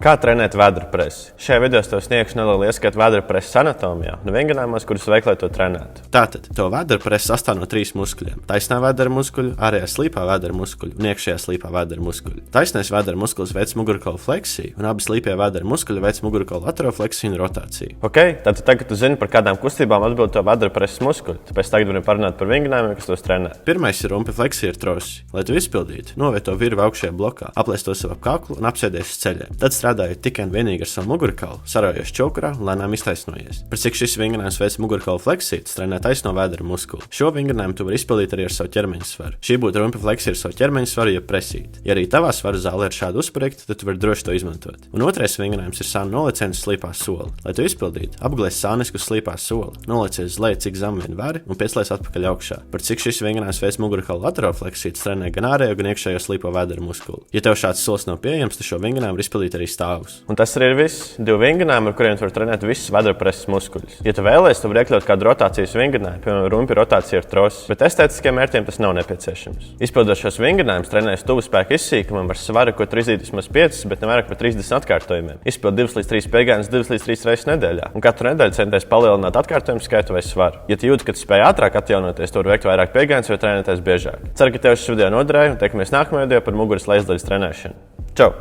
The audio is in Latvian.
Kā trenēt vēdra presi? Šajā video es tev sniegšu nelielu ieskatu vēdra preses anatomijā un vingrinājumos, kurus veik, lai to trenētu. Tātad, to vēdra presa sastāv no 3 muskuļiem – taisnā vēdra muskuļu, ārējā slīpā vēdra muskuļu un iekšējā slīpā vēdra muskuļu. Taisnais vēdra muskulis veic mugurkaula fleksiju, un abi slīpie vēdra muskuļi veic mugurkaula laterofleksiju un rotāciju. Ok, tātad tagad tu zini, par kādām kustībām atbild to vēdra preses muskuļi, tāpēc tagad varam parunāt par vingrinājumiem, kas tos trenē. Pirmais ir rumpa fleksija ar trosi. Lai to izpildītu, novieto virvi augšējā blokā, apliec to sev ap kaklu un apsēdies uz ceļiem. Tad strādājot tikai un vienīgi ar savu mugurkaulu, sarojos čukurā un lēnām iztaisnojies. Par cik šis vingrinājums veic mugurkaula fleksiju, tas trenē taisno vēdra muskuli. Šo vingrinājumu tu vari izpildīt arī ar savu ķermeņa svaru. Šī būtu rumpa fleksija ar savu ķermeņa svaru, jeb presīti. Ja arī tavā svaru zālē ir šāda uzspriegta, tad tu vari droši to izmantot. Un otrais vingrinājums ir sānu noleciens uz slīpā soli. Lai to izpildītu, apglēs sānisku uz slīpā soli, noliecies uz leju cik zem vien vari un pieslēdz atpakaļ augšā. Par cik šis vingrinājums veic mugurkaula laterofleksiju, tas trenē gan ārējo, gan iekšējo slīpo vēdra muskuli. Ja tev šāds solis nav pieejams, tad šo vingrinājumu var izpildīt arī stāvus. Un tas arī ir viss. 2 vingrinājumi, ar kuriem tu vari trenēt visus vēdra preses muskuļus. Ja tu vēlies, tu vari iekļaut kādu rotācijas vingrinājumu, piemēram, rumpi rotācija ar trosi, bet estētiskiem mērķiem tas nav nepieciešams. Izpildot šos vingrinājumus, trenēs tuvu spēku izsīkumam ar svaru, ko tu izdīt vismaz 5, bet ne vairāk par 30 atkārtojumiem. Izpild 2 līdz 3 piegājienus 2 līdz 3 reizes nedēļā, un katru nedēļu centies palielināt atkārtojumu skaitu vai svaru. Ja tu jūti, ka tu spēj ātrāk atjaunoties, tu vari veikt vairāk piegājienus vai trenēties biežāk. Ceru, ka tev šis video noderēja, un tiekamies nākamajā video par muguras lejas daļas trenēšanu. Čau!